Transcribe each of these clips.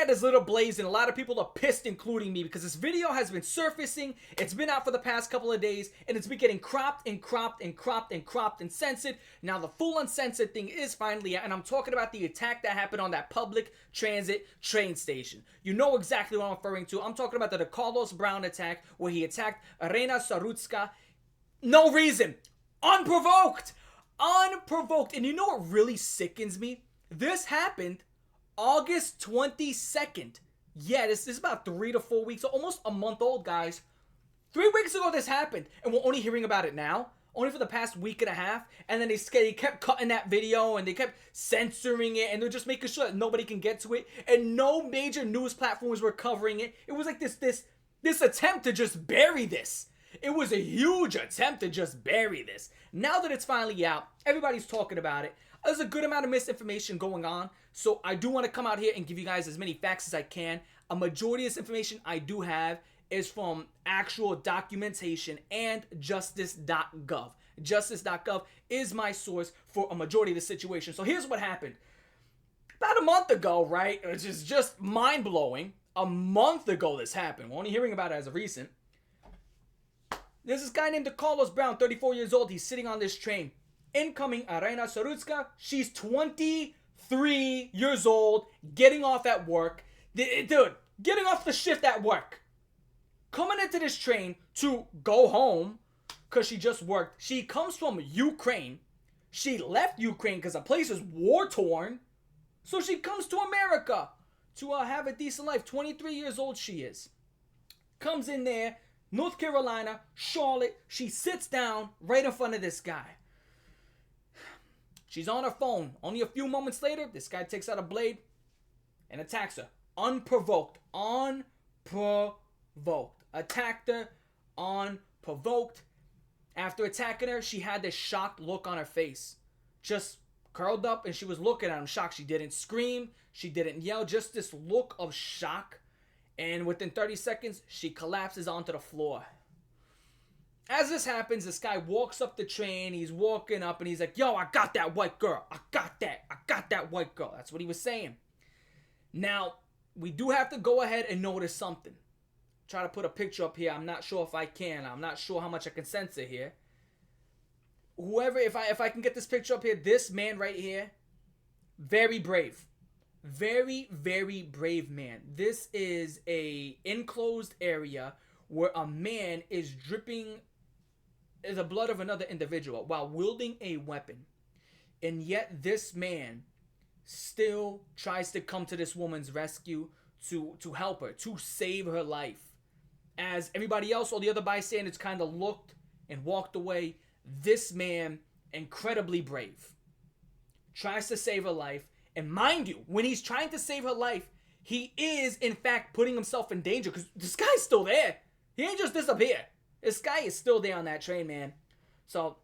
internet is lit ablaze and a lot of people are pissed, including me, because this video has been surfacing. It's been out for the past couple of days and it's been getting cropped and cropped and cropped and cropped and censored. Now the full uncensored thing is finally out, and I'm talking about the attack that happened on that public transit train station. You know exactly what I'm referring to. I'm talking about the Decarlos Brown attack, where he attacked Arena Sarutska. No reason. Unprovoked. Unprovoked. And you know what really sickens me? This happened August 22nd. Yeah, this is about 3 to 4 weeks, so almost a month old, guys. 3 weeks ago this happened, and we're only hearing about it now. Only for the past week and a half. And then they kept cutting that video, and they kept censoring it, and they're just making sure that nobody can get to it. And no major news platforms were covering it. It was like this attempt to just bury this. It was a huge attempt to just bury this. Now that it's finally out, everybody's talking about it. There's a good amount of misinformation going on, so I do want to come out here and give you guys as many facts as I can. A majority of this information I do have is from actual documentation and justice.gov. Justice.gov is my source for a majority of the situation. So here's what happened. About a month ago, right, which is just mind-blowing, a month ago this happened. We're only hearing about it as of recent. There's this guy named Decarlos Brown, 34 years old. He's sitting on this train. Incoming Arena Sarutska. She's 23 years old, getting off at work. Dude, getting off the shift at work. Coming into this train to go home because she just worked. She comes from Ukraine. She left Ukraine because the place is war-torn. So she comes to America to have a decent life. 23 years old she is. Comes in there, North Carolina, Charlotte. She sits down right in front of this guy. She's on her phone. Only a few moments later, this guy takes out a blade and attacks her. Unprovoked. Unprovoked. Attacked her. Unprovoked. After attacking her, she had this shocked look on her face. Just curled up and she was looking at him shocked. She didn't scream. She didn't yell. Just this look of shock. And within 30 seconds, she collapses onto the floor. As this happens, this guy walks up the train. He's walking up and he's like, yo, I got that white girl. I got that white girl. That's what he was saying. Now, we do have to go ahead and notice something. Try to put a picture up here. I'm not sure if I can. I'm not sure how much I can censor here. Whoever, if I can get this picture up here, this man right here, very brave. Very, very brave man. This is a enclosed area where a man is dripping the blood of another individual while wielding a weapon. And yet this man still tries to come to this woman's rescue to help her, to save her life. As everybody else, all the other bystanders kind of looked and walked away, this man, incredibly brave, tries to save her life. And mind you, when he's trying to save her life, he is, in fact, putting himself in danger because this guy's still there. He ain't just disappeared. This guy is still there on that train, man. So,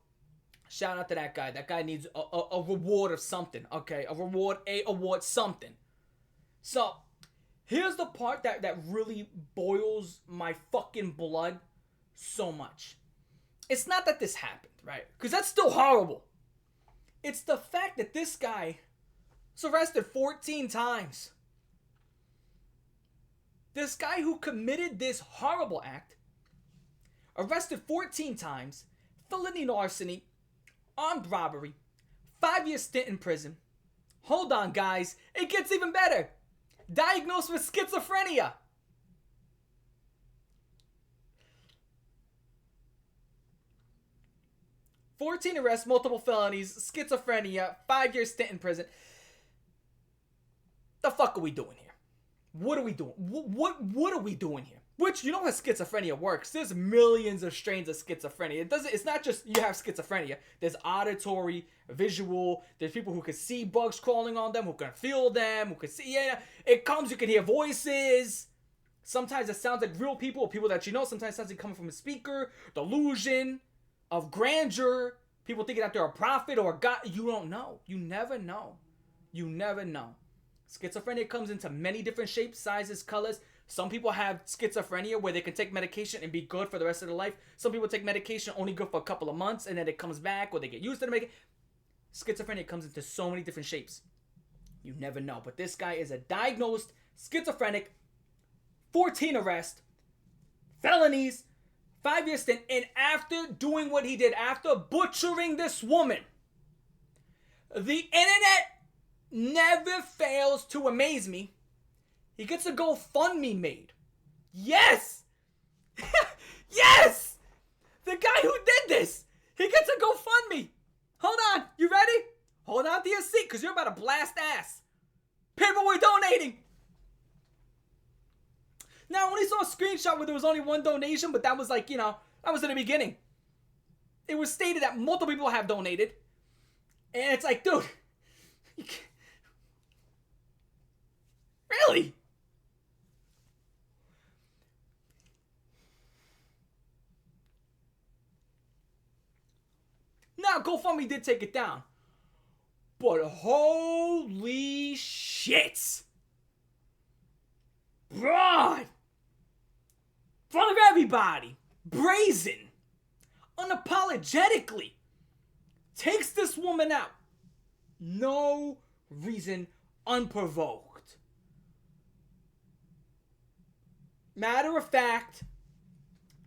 shout out to that guy. That guy needs a reward of something, okay? A award, something. So, here's the part that really boils my fucking blood so much. It's not that this happened, right? Because that's still horrible. It's the fact that this guy was arrested 14 times. This guy who committed this horrible act, arrested 14 times, felony larceny, armed robbery, 5-year stint in prison. Hold on, guys. It gets even better. Diagnosed with schizophrenia. "14 arrests, multiple felonies, schizophrenia, 5-year stint in prison." The fuck are we doing here? What are we doing? What are we doing here? Which, you know how schizophrenia works. There's millions of strains of schizophrenia. It's not just you have schizophrenia. There's auditory, visual. There's people who can see bugs crawling on them, who can feel them, who can see. Yeah, it comes. You can hear voices. Sometimes it sounds like real people, or people that you know. Sometimes it sounds like coming from a speaker. Delusion of grandeur. People thinking that they're a prophet or a god. You don't know. You never know. You never know. Schizophrenia comes into many different shapes, sizes, colors. Some people have schizophrenia where they can take medication and be good for the rest of their life. Some people take medication only good for a couple of months and then it comes back or they get used to the medication. Schizophrenia comes into so many different shapes. You never know. But this guy is a diagnosed schizophrenic, 14 arrests, felonies, 5-year stint, and after doing what he did, after butchering this woman, the internet never fails to amaze me. He gets a GoFundMe made. Yes! Yes! The guy who did this, he gets a GoFundMe. Hold on, you ready? Hold on to your seat, because you're about to blast ass. People were donating. Now, I only saw a screenshot where there was only one donation, but that was like, that was in the beginning. It was stated that multiple people have donated. And it's like, dude, really? Now, GoFundMe did take it down. But holy shit. Broad. In front of everybody. Brazen. Unapologetically. Takes this woman out. No reason. Unprovoked. Matter of fact,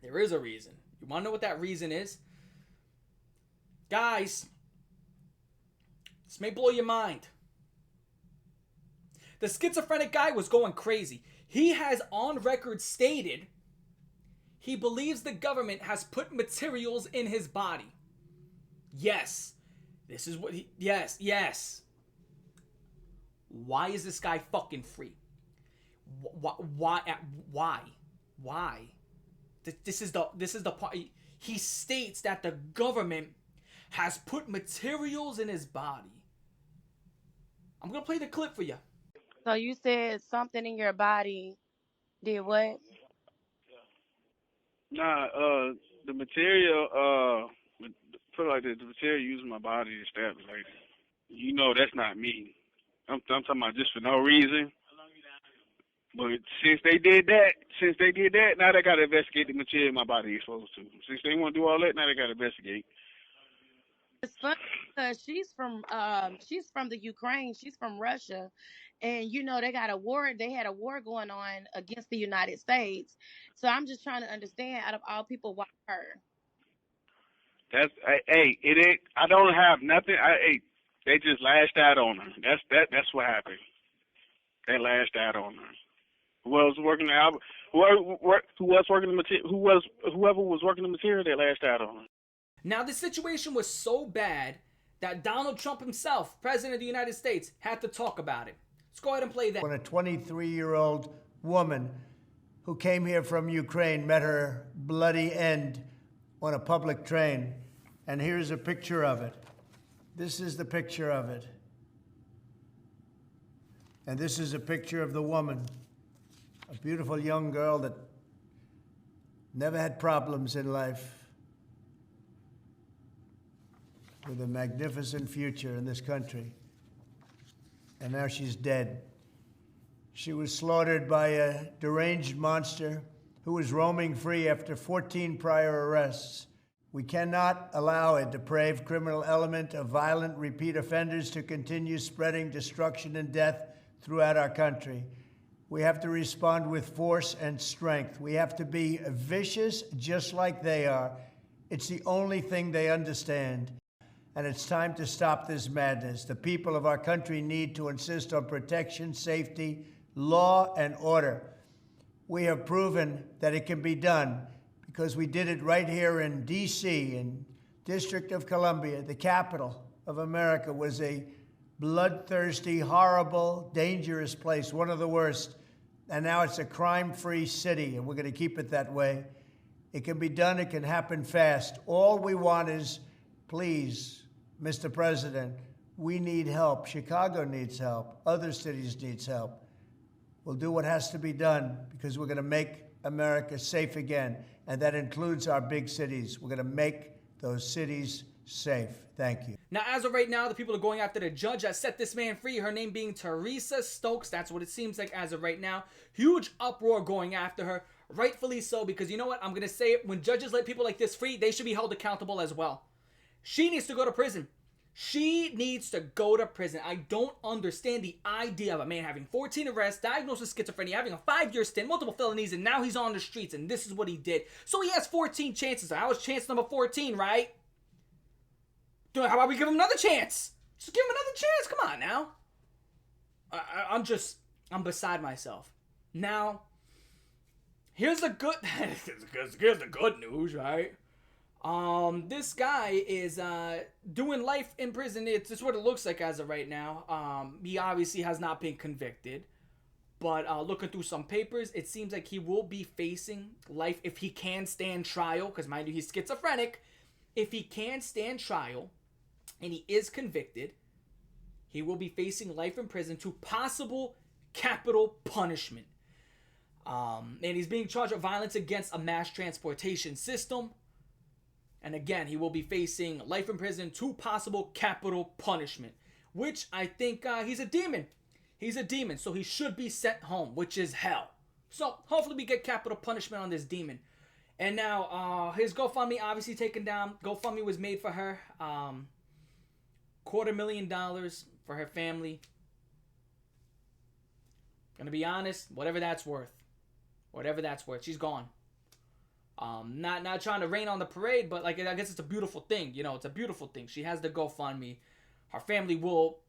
there is a reason. You want to know what that reason is? Guys, this may blow your mind. The schizophrenic guy was going crazy. He has on record stated he believes the government has put materials in his body. Yes. This is what he... Yes. Why is this guy fucking free? Why? This is the part. He states that the government has put materials in his body. I'm gonna play the clip for you. So you said something in your body did what? Nah, the material, put it like this, the material using my body to stab the lady. You know that's not me. I'm talking about just for no reason. But since they did that, now they gotta investigate the material my body exposed to. Since they want to do all that, now they gotta investigate. It's funny because she's from the Ukraine. She's from Russia, and they got a war. They had a war going on against the United States. So I'm just trying to understand, out of all people, why her? That's it ain't. I don't have nothing. They just lashed out on her. That's what happened. They lashed out on her. Whoever was working the material, whoever was working the material, they lashed out on her. Now, the situation was so bad that Donald Trump himself, President of the United States, had to talk about it. Let's go ahead and play that. When a 23-year-old woman who came here from Ukraine met her bloody end on a public train, and here's a picture of it. This is the picture of it. And this is a picture of the woman, a beautiful young girl that never had problems in life, with a magnificent future in this country. And now she's dead. She was slaughtered by a deranged monster who was roaming free after 14 prior arrests. We cannot allow a depraved criminal element of violent repeat offenders to continue spreading destruction and death throughout our country. We have to respond with force and strength. We have to be vicious just like they are. It's the only thing they understand. And it's time to stop this madness. The people of our country need to insist on protection, safety, law, and order. We have proven that it can be done because we did it right here in D.C., in District of Columbia. The capital of America was a bloodthirsty, horrible, dangerous place, one of the worst. And now it's a crime-free city, and we're going to keep it that way. It can be done. It can happen fast. All we want is, please, Mr. President, we need help. Chicago needs help. Other cities need help. We'll do what has to be done because we're going to make America safe again, and that includes our big cities. We're going to make those cities safe. Thank you. Now, as of right now, the people are going after the judge that set this man free, her name being Teresa Stokes. That's what it seems like as of right now. Huge uproar going after her. Rightfully so, because you know what? I'm going to say it. When judges let people like this free, they should be held accountable as well. She needs to go to prison. She needs to go to prison. I don't understand the idea of a man having 14 arrests, diagnosed with schizophrenia, having a 5-year stint, multiple felonies, and now he's on the streets, and this is what he did. So he has 14 chances. I was chance number 14, right? Dude, how about we give him another chance? Just give him another chance. Come on now. I'm beside myself. Now, here's the good news, right? This guy is doing life in prison. It's what it looks like as of right now. He obviously has not been convicted, but looking through some papers, it seems like he will be facing life if he can stand trial, because mind you, he's schizophrenic. If he can stand trial and he is convicted, he will be facing life in prison to possible capital punishment. And he's being charged with violence against a mass transportation system. And again, he will be facing life in prison to possible capital punishment, which I think he's a demon. He's a demon, so he should be sent home, which is hell. So hopefully we get capital punishment on this demon. And now his GoFundMe obviously taken down. GoFundMe was made for her. $250,000 for her family. Gonna be honest, whatever that's worth. Whatever that's worth. She's gone. Not trying to rain on the parade, but like I guess it's a beautiful thing. You know, it's a beautiful thing. She has the GoFundMe. Her family will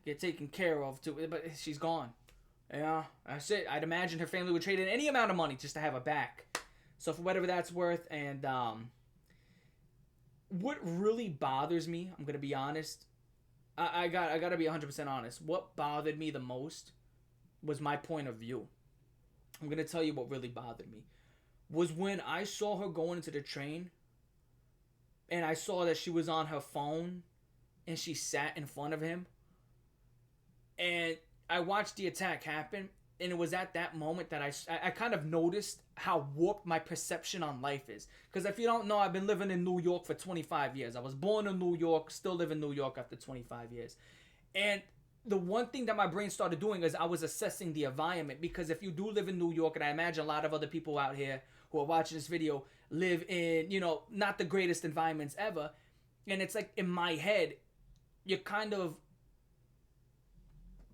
get taken care of too, but she's gone. Yeah, that's it. I'd imagine her family would trade in any amount of money just to have her back. So for whatever that's worth, and what really bothers me, I'm gonna be honest. I gotta be 100% honest. What bothered me the most was my point of view. I'm gonna tell you what really bothered me. Was when I saw her going into the train and I saw that she was on her phone and she sat in front of him, and I watched the attack happen, and it was at that moment that I kind of noticed how warped my perception on life is. Because if you don't know, I've been living in New York for 25 years. I was born in New York, still live in New York after 25 years. And the one thing that my brain started doing is I was assessing the environment, because if you do live in New York, and I imagine a lot of other people out here who are watching this video live in, you know, not the greatest environments ever, and it's like in my head, you're kind of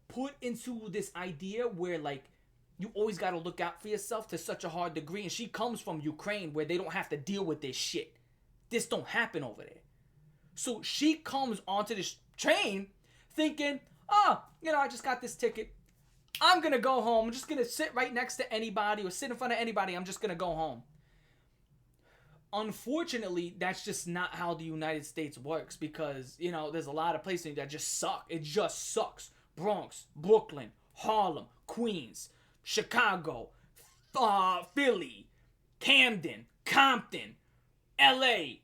put into this idea where like you always got to look out for yourself to such a hard degree. And she comes from Ukraine, where they don't have to deal with this shit. This don't happen over there. So she comes onto this train thinking, oh, you know, I just got this ticket. I'm going to go home. I'm just going to sit right next to anybody or sit in front of anybody. I'm just going to go home. Unfortunately, that's just not how the United States works, because, you know, there's a lot of places that just suck. It just sucks. Bronx, Brooklyn, Harlem, Queens, Chicago, Philly, Camden, Compton, LA,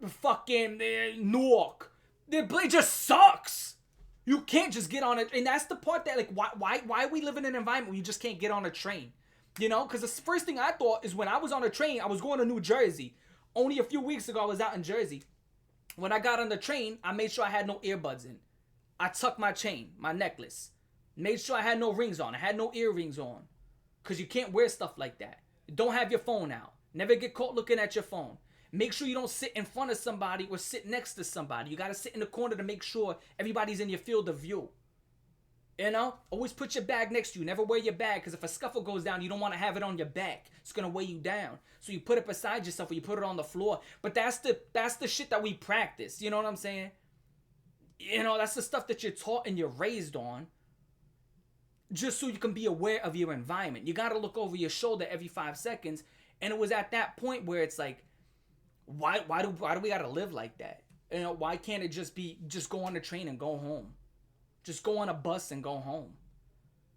fucking Newark. The place just sucks. You can't just get on it. And that's the part that, like, why we live in an environment where you just can't get on a train? You know, because the first thing I thought is when I was on a train, I was going to New Jersey. Only a few weeks ago, I was out in Jersey. When I got on the train, I made sure I had no earbuds in. I tucked my chain, my necklace. Made sure I had no rings on. I had no earrings on. Because you can't wear stuff like that. Don't have your phone out. Never get caught looking at your phone. Make sure you don't sit in front of somebody or sit next to somebody. You got to sit in the corner to make sure everybody's in your field of view. You know? Always put your bag next to you. Never wear your bag, because if a scuffle goes down, you don't want to have it on your back. It's going to weigh you down. So you put it beside yourself or you put it on the floor. But that's the shit that we practice. You know what I'm saying? You know, that's the stuff that you're taught and you're raised on. Just so you can be aware of your environment. You got to look over your shoulder every 5 seconds. And it was at that point where it's like, why do we got to live like that? You know, why can't it just go on the train and go home? Just go on a bus and go home.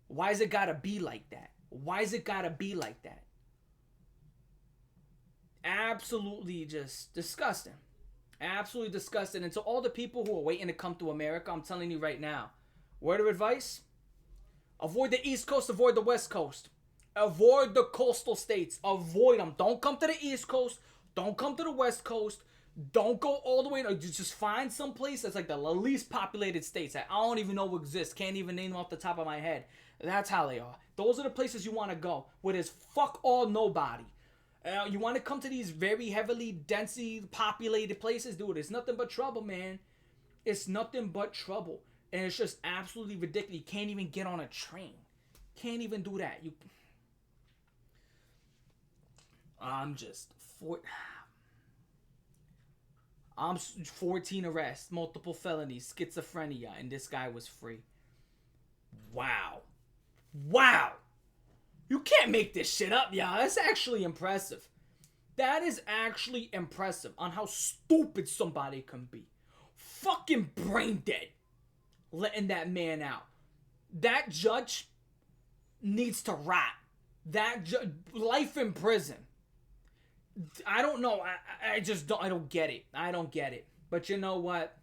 Why is it got to be like that? Why is it got to be like that? Absolutely just disgusting. Absolutely disgusting. And to all the people who are waiting to come to America, I'm telling you right now, word of advice, avoid the East Coast, avoid the West Coast. Avoid the coastal states. Avoid them. Don't come to the East Coast. Don't come to the West Coast. Don't go all the way. Just find some place that's like the least populated states that I don't even know exist. Can't even name them off the top of my head. That's how they are. Those are the places you want to go, where there's fuck all nobody. You want to come to these very heavily, densely populated places, dude, it's nothing but trouble, man. It's nothing but trouble. And it's just absolutely ridiculous. You can't even get on a train. Can't even do that. I'm just I'm 14 arrests, multiple felonies, schizophrenia, and this guy was free. Wow. Wow. You can't make this shit up, y'all. That's actually impressive. That is actually impressive on how stupid somebody can be. Fucking brain dead. Letting that man out. That judge needs to rot. Life in prison. I don't know. I just don't. I don't get it. I don't get it. But you know what?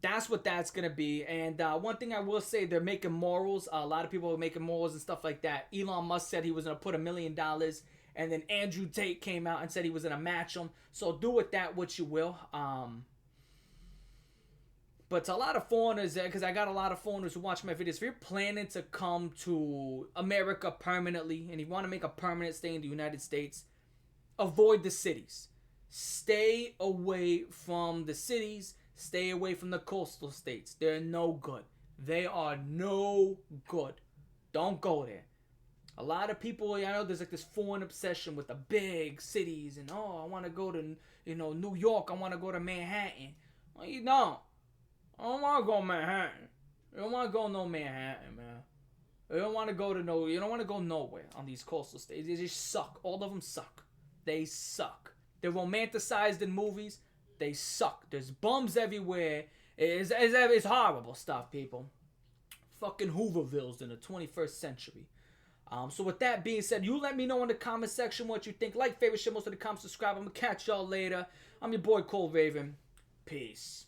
That's what that's gonna be. And one thing I will say, they're making morals. A lot of people are making morals and stuff like that. Elon Musk said he was gonna put $1 million, and then Andrew Tate came out and said he was gonna match him. So do with that what you will. But a lot of foreigners, because I got a lot of foreigners who watch my videos, if you're planning to come to America permanently and you want to make a permanent stay in the United States, avoid the cities. Stay away from the cities. Stay away from the coastal states. They're no good. They are no good. Don't go there. A lot of people, I know there's like this foreign obsession with the big cities and, oh, I want to go to, New York. I want to go to Manhattan. Well, you don't. I don't want to go to Manhattan. You don't want to go no Manhattan, man. You don't want to go nowhere on these coastal states. They just suck. All of them suck. They suck. They're romanticized in movies. They suck. There's bums everywhere. It's horrible stuff, people. Fucking Hoovervilles in the 21st century. So with that being said, you let me know in the comment section what you think. Like, favorite, share most of the comments, subscribe. I'm going to catch y'all later. I'm your boy, Cole Raven. Peace.